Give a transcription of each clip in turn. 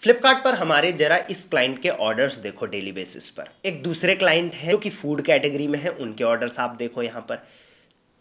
फ्लिपकार्ट पर हमारे जरा इस क्लाइंट के ऑर्डर्स देखो डेली बेसिस पर। एक दूसरे क्लाइंट है जो कि फूड कैटेगरी में है, उनके ऑर्डर्स आप देखो यहाँ पर।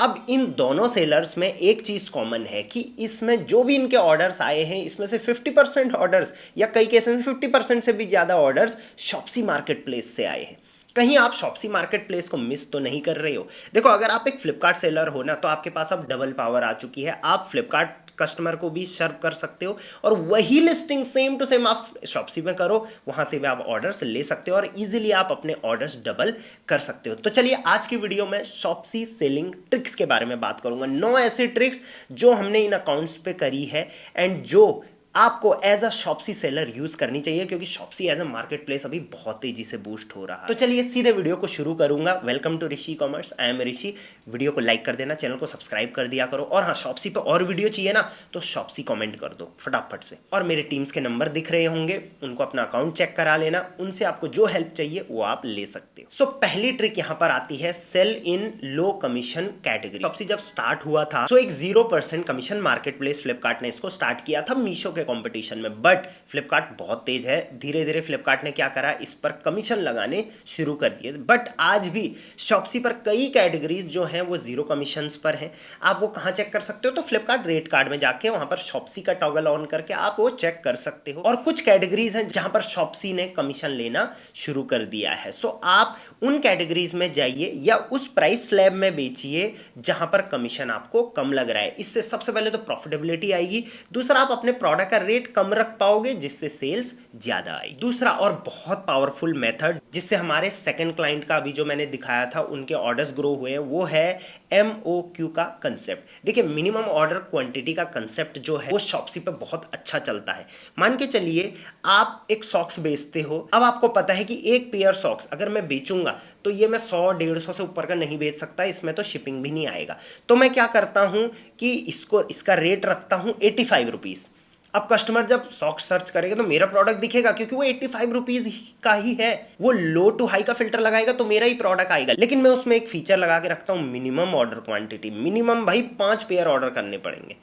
अब इन दोनों सेलर्स में एक चीज कॉमन है कि इसमें जो भी इनके ऑर्डर्स आए हैं इसमें से 50% ऑर्डर्स या कई केसेस में 50% से भी ज्यादा ऑर्डर्स शॉप्सी मार्केट प्लेस से आए हैं। कहीं आप शॉप्सी मार्केट प्लेस को मिस तो नहीं कर रहे हो। देखो, अगर आप एक फ्लिपकार्ट सेलर हो ना, तो आपके पास अब डबल पावर आ चुकी है। आप फ्लिपकार्ट कस्टमर को भी सर्व कर सकते हो और वही लिस्टिंग सेम टू सेम आप शॉप्सी में करो, वहां से भी आप ऑर्डर्स ले सकते हो और इजीली आप अपने ऑर्डर्स डबल कर सकते हो। तो चलिए, आज की वीडियो में शॉप्सी सेलिंग ट्रिक्स के बारे में बात करूंगा। 9 ऐसे ट्रिक्स जो हमने इन अकाउंट्स पे करी है एंड जो आपको as a Shopsy seller use करनी चाहिए, क्योंकि Shopsy as a marketplace अभी बहुत तेजी से बूस्ट हो रहा है। तो चलिए सीधे वीडियो को शुरू करूंगा। Welcome to Rishi commerce, I am Rishi. Video को लाइक कर देना, चैनल को सब्सक्राइब कर दिया करो और हाँ, शॉप्सी पे और वीडियो चाहिए ना तो शॉप्सी कमेंट कर दो फटाफट से। और मेरे टीम्स के नंबर दिख रहे होंगे, उनको अपना अकाउंट चेक करा लेना, उनसे आपको जो हेल्प चाहिए वो आप ले सकते हो। सो पहली ट्रिक यहाँ पर आती है सेल इन लो कमीशन कैटेगरी। शॉप्सी जब स्टार्ट हुआ था तो एक 0% कमीशन मार्केट प्लेस फ्लिपकार्ट ने इसको स्टार्ट किया था मीशो के कंपटीशन में। बट फ्लिपकार्ट बहुत तेज है, धीरे धीरे फ्लिपकार्ट ने क्या करा, इस पर कमीशन लगाने शुरू कर दिए। बट आज भी शॉप्सी पर कई कैटेगरीज जो हैं वो 0 कमीशन पर हैं। आप वो कहां चेक कर सकते हो, तो फ्लिपकार्ट रेट कार्ड में जाके वहां पर शॉप्सी का टॉगल ऑन करके आप वो चेक कर सकते हो। और कुछ कैटेगरीज हैं जहां पर शॉप्सी ने कमीशन लेना शुरू कर दिया है। सो आप उन कैटेगरीज में जाइए या उस प्राइस स्लैब में बेचिए जहां पर कमीशन आपको कम लग रहा है। इससे सबसे पहले तो प्रॉफिटेबिलिटी आएगी, दूसरा आप अपने प्रोडक्ट का रेट कम रख पाओगे जिससे सेल्स ज्यादा आई। दूसरा और बहुत पावरफुल मेथड जिससे हमारे सेकंड क्लाइंट का अभी जो मैंने दिखाया था उनके ऑर्डर्स ग्रो हुए हैं, वो है MOQ का कंसेप्ट। देखिए, मिनिमम ऑर्डर क्वांटिटी का कंसेप्ट जो है वो शॉप्सी पे बहुत अच्छा चलता है। मान के चलिए आप एक सॉक्स बेचते हो, अब आपको पता है कि एक पेयर सॉक्स अगर मैं बेचूंगा तो ये मैं 100-150 से ऊपर का नहीं बेच सकता, इसमें तो शिपिंग भी नहीं आएगा। तो मैं क्या करता हूं कि इसका रेट रखता हूं 85 रुपीज। अब कस्टमर जब सॉक्स सर्च करेगा तो मेरा प्रोडक्ट दिखेगा, क्योंकि वो 85 रुपीज का ही है। वो लो टू हाई का फिल्टर लगाएगा तो मेरा ही प्रोडक्ट आएगा। लेकिन मैं उसमें एक फीचर लगा के रखता हूं मिनिमम ऑर्डर क्वांटिटी। मिनिमम भाई 5 पेयर ऑर्डर करने पड़ेंगे।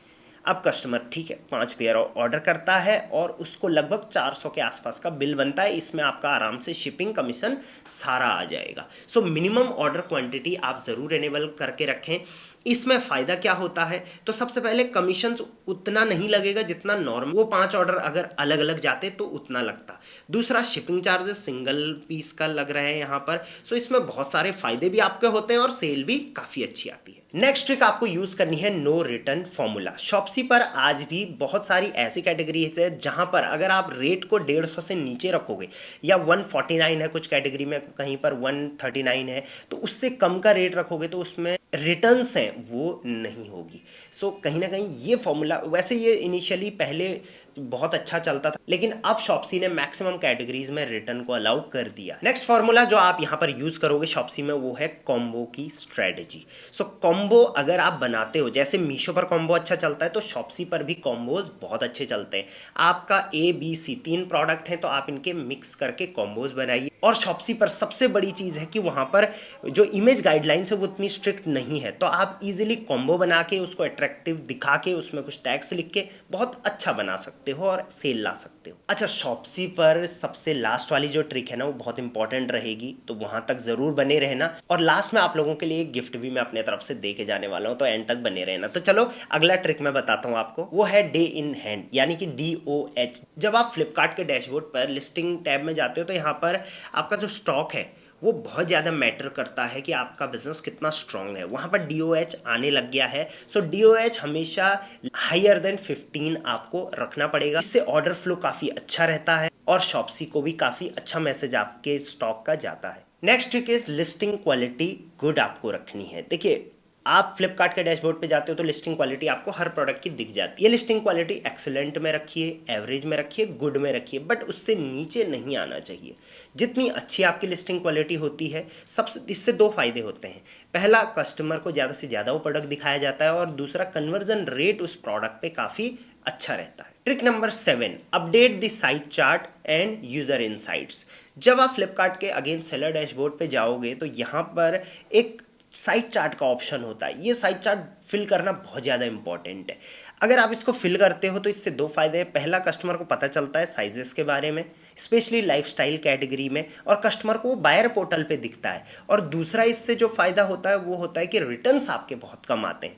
अब कस्टमर ठीक है 5 पेयर ऑर्डर करता है और उसको लगभग 400 के आसपास का बिल बनता है। इसमें आपका आराम से शिपिंग कमीशन सारा आ जाएगा। सो मिनिमम ऑर्डर क्वांटिटी आप जरूर एनेबल करके रखें। इसमें फायदा क्या होता है, तो सबसे पहले कमीशन उतना नहीं लगेगा जितना नॉर्मल, वो 5 ऑर्डर अगर अलग अलग जाते तो उतना लगता। दूसरा, शिपिंग चार्जेस सिंगल पीस का लग रहा है यहाँ पर। सो इसमें बहुत सारे फायदे भी आपके होते हैं और सेल भी काफी अच्छी आती है। नेक्स्ट ट्रिक आपको यूज करनी है नो रिटर्न फॉर्मूला। शॉप्सी पर आज भी बहुत सारी ऐसी कैटेगरीज है जहां पर अगर आप रेट को 150 से नीचे रखोगे या 149 है, कुछ कैटेगरी में कहीं पर 139 है, तो उससे कम का रेट रखोगे तो उसमें रिटर्न्स हैं वो नहीं होगी। सो कहीं ना कहीं ये फॉर्मूला, वैसे ये इनिशियली पहले बहुत अच्छा चलता था, लेकिन अब शॉप्सी ने मैक्सिमम कैटेगरीज में रिटर्न को अलाउ कर दिया। नेक्स्ट फॉर्मूला जो आप यहां पर यूज करोगे शॉप्सी में वो है कॉम्बो की स्ट्रेटेजी। सो कॉम्बो अगर आप बनाते हो, जैसे मीशो पर कॉम्बो अच्छा चलता है तो शॉप्सी पर भी कॉम्बोज बहुत अच्छे चलते हैं। आपका ABC 3 प्रोडक्ट है तो आप इनके मिक्स करके कॉम्बोज बनाइए। और शॉप्सी पर सबसे बड़ी चीज है कि वहां पर जो इमेज गाइडलाइंस है वो उतनी स्ट्रिक्ट नहीं है, तो आप इजीली कॉम्बो बना के उसको अट्रैक्टिव दिखा के उसमें कुछ टैग्स लिख के बहुत अच्छा बना सकते हो और सेल ला सकते हो। अच्छा, शॉप्सी पर सबसे लास्ट वाली जो ट्रिक है ना वो बहुत इंपॉर्टेंट रहेगी, तो वहां तक जरूर बने रहना। और लास्ट में आप लोगों के लिए एक गिफ्ट भी मैं अपने तरफ से दे के जाने वाला हूं, तो एंड तक बने रहना। तो चलो अगला ट्रिक मैं बताता हूं आपको, वो है डे इन हैंड, यानी कि DOH। जब आप फ्लिपकार्ट के डैशबोर्ड पर लिस्टिंग टैब में जाते हो तो यहाँ पर आपका जो स्टॉक है वो बहुत ज़्यादा मैटर करता है कि आपका बिजनेस कितना स्ट्रांग है। वहाँ पर DOH आने लग गया है। सो DOH हमेशा हायर देन 15 आपको रखना पड़ेगा। इससे ऑर्डर फ्लो काफ़ी अच्छा रहता है और शॉप्सी को भी काफ़ी अच्छा मैसेज आपके स्टॉक का जाता है। Next trick is listing quality good आपको रखनी है। देखिए, आप फ्लिपकार्ट के डैशबोर्ड पे जाते हो तो लिस्टिंग क्वालिटी आपको हर प्रोडक्ट की दिख जाती है। लिस्टिंग क्वालिटी एक्सीलेंट में रखिए, एवरेज में रखिए, गुड में रखिए, बट उससे नीचे नहीं आना चाहिए। जितनी अच्छी आपकी लिस्टिंग क्वालिटी होती है, सबसे इससे 2 फायदे होते हैं। पहला, कस्टमर को ज़्यादा से ज़्यादा वो प्रोडक्ट दिखाया जाता है और दूसरा, कन्वर्जन रेट उस प्रोडक्ट पे काफ़ी अच्छा रहता है। Trick number 7, update the site chart and user insights. जब आप फ्लिपकार्ट के अगेन सेलर डैशबोर्ड पे जाओगे तो यहाँ पर एक साइट चार्ट का ऑप्शन होता है। ये साइट चार्ट फिल करना बहुत ज़्यादा इंपॉर्टेंट है। अगर आप इसको फिल करते हो तो इससे दो फायदे हैं। पहला, कस्टमर को पता चलता है साइजेस के बारे में, स्पेशली लाइफस्टाइल कैटेगरी में, और कस्टमर को बायर पोर्टल पे दिखता है। और दूसरा इससे जो फायदा होता है वो होता है कि रिटर्न्स आपके बहुत कम आते हैं।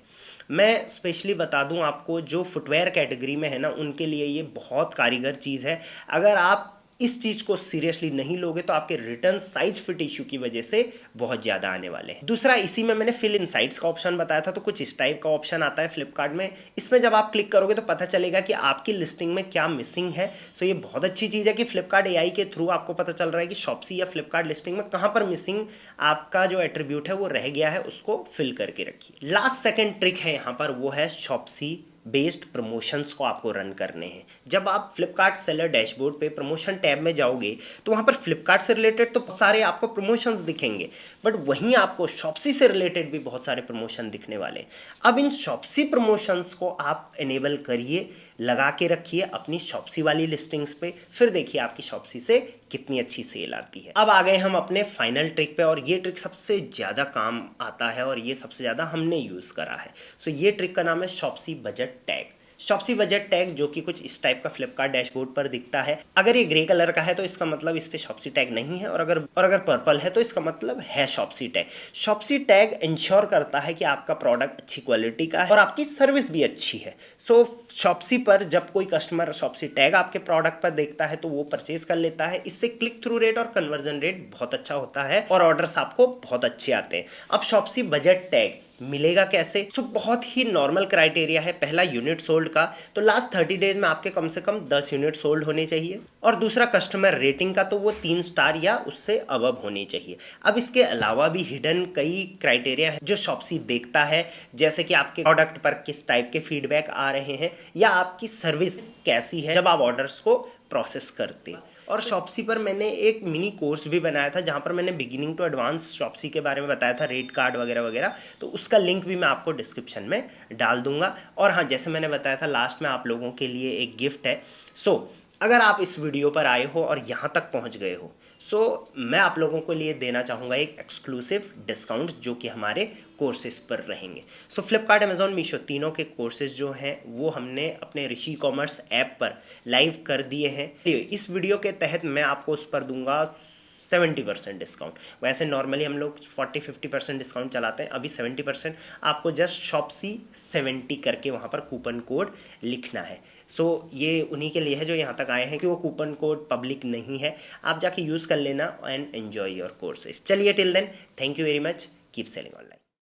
मैं स्पेशली बता दूं आपको, जो फुटवेयर कैटेगरी में है ना, उनके लिए ये बहुत कारीगर चीज़ है। अगर आप इस चीज को सीरियसली नहीं लोगे तो आपके रिटर्न साइज फिट इशू की वजह से बहुत ज्यादा आने वाले हैं। दूसरा, इसी में मैंने फिल इन साइट्स का ऑप्शन बताया था, तो कुछ इस टाइप का ऑप्शन आता है फ्लिपकार्ट में। इसमें जब आप क्लिक करोगे तो पता चलेगा कि आपकी लिस्टिंग में क्या मिसिंग है। सो ये बहुत अच्छी चीज है कि फ्लिपकार्ट एआई के थ्रू आपको पता चल रहा है कि शॉप्सी या फ्लिपकार्ट लिस्टिंग में कहां पर मिसिंग आपका जो एट्रीब्यूट है वो रह गया है, उसको फिल करके रखिए। लास्ट सेकेंड ट्रिक है यहाँ पर, वो है शॉप्सी बेस्ड प्रमोशंस को आपको रन करने हैं। जब आप फ्लिपकार्ट सेलर डैशबोर्ड पे प्रमोशन टैब में जाओगे तो वहां पर फ्लिपकार्ट से रिलेटेड तो सारे आपको प्रमोशंस दिखेंगे, बट वहीं आपको शॉप्सी से रिलेटेड भी बहुत सारे प्रमोशन दिखने वाले हैं। अब इन शॉप्सी प्रमोशंस को आप इनेबल करिए, लगा के रखिए अपनी शॉप्सी वाली लिस्टिंग्स पे, फिर देखिए आपकी शॉप्सी से कितनी अच्छी सेल आती है। अब आ गए हम अपने फाइनल ट्रिक पे, और ये ट्रिक सबसे ज़्यादा काम आता है और ये सबसे ज़्यादा हमने यूज़ करा है। सो ये ट्रिक का नाम है Shopsy budget tag. Shopsy budget tag, जो कि कुछ इस टाइप का फ्लिपकार्ट डैशबोर्ड पर दिखता है। अगर ये ग्रे कलर का है तो इसका मतलब इस पे शॉप्सी टैग नहीं है, और अगर पर्पल है तो इसका मतलब है Shopsy tag. Shopsy tag ensure करता है कि आपका प्रोडक्ट अच्छी क्वालिटी का है और आपकी सर्विस भी अच्छी है। सो शॉप्सी पर जब कोई कस्टमर शॉप्सी टैग आपके प्रोडक्ट पर देखता है तो वो परचेज कर लेता है। इससे क्लिक थ्रू रेट और कन्वर्जन रेट बहुत अच्छा होता है और ऑर्डर्स आपको बहुत अच्छे आते हैं। अब शॉप्सी बजट टैग मिलेगा कैसे? सो बहुत ही नॉर्मल क्राइटेरिया है। पहला, यूनिट सोल्ड का, तो लास्ट 30 डेज में आपके कम से कम 10 यूनिट सोल्ड होने चाहिए। और दूसरा, कस्टमर रेटिंग का, तो वो 3 स्टार या उससे अबव होनी चाहिए। अब इसके अलावा भी हिडन कई क्राइटेरिया है जो शॉप्सी देखता है, जैसे कि आपके प्रोडक्ट पर किस टाइप के फीडबैक आ रहे हैं या आपकी सर्विस कैसी है जब आप ऑर्डर्स को प्रोसेस करते हैं। और शॉप्सी पर मैंने एक मिनी कोर्स भी बनाया था जहाँ पर मैंने बिगिनिंग टू एडवांस शॉप्सी के बारे में बताया था, रेट कार्ड वगैरह वगैरह, तो उसका लिंक भी मैं आपको डिस्क्रिप्शन में डाल दूंगा। और हाँ, जैसे मैंने बताया था लास्ट में, आप लोगों के लिए एक गिफ्ट है। सो अगर आप इस वीडियो पर आए हो और यहाँ तक पहुँच गए हो, सो मैं आप लोगों को लिए देना चाहूँगा एक एक्सक्लूसिव डिस्काउंट जो कि हमारे कोर्सेज पर रहेंगे। सो फ्लिपकार्ट, अमेजॉन, मीशो, तीनों के कोर्सेज जो हैं वो हमने अपने ऋषि कॉमर्स ऐप पर लाइव कर दिए हैं। इस वीडियो के तहत मैं आपको उस पर दूंगा 70% डिस्काउंट। वैसे नॉर्मली हम लोग 40-50% डिस्काउंट चलाते हैं, अभी 70%। आपको जस्ट शॉप्सी 70 करके वहाँ पर कूपन कोड लिखना है। सो ये उन्हीं के लिए है जो यहाँ तक आए हैं, कि वो कूपन कोड पब्लिक नहीं है। आप जाके यूज़ कर लेना एंड एन्जॉय योर कोर्सेज। चलिए, till then, thank you very much, keep selling online.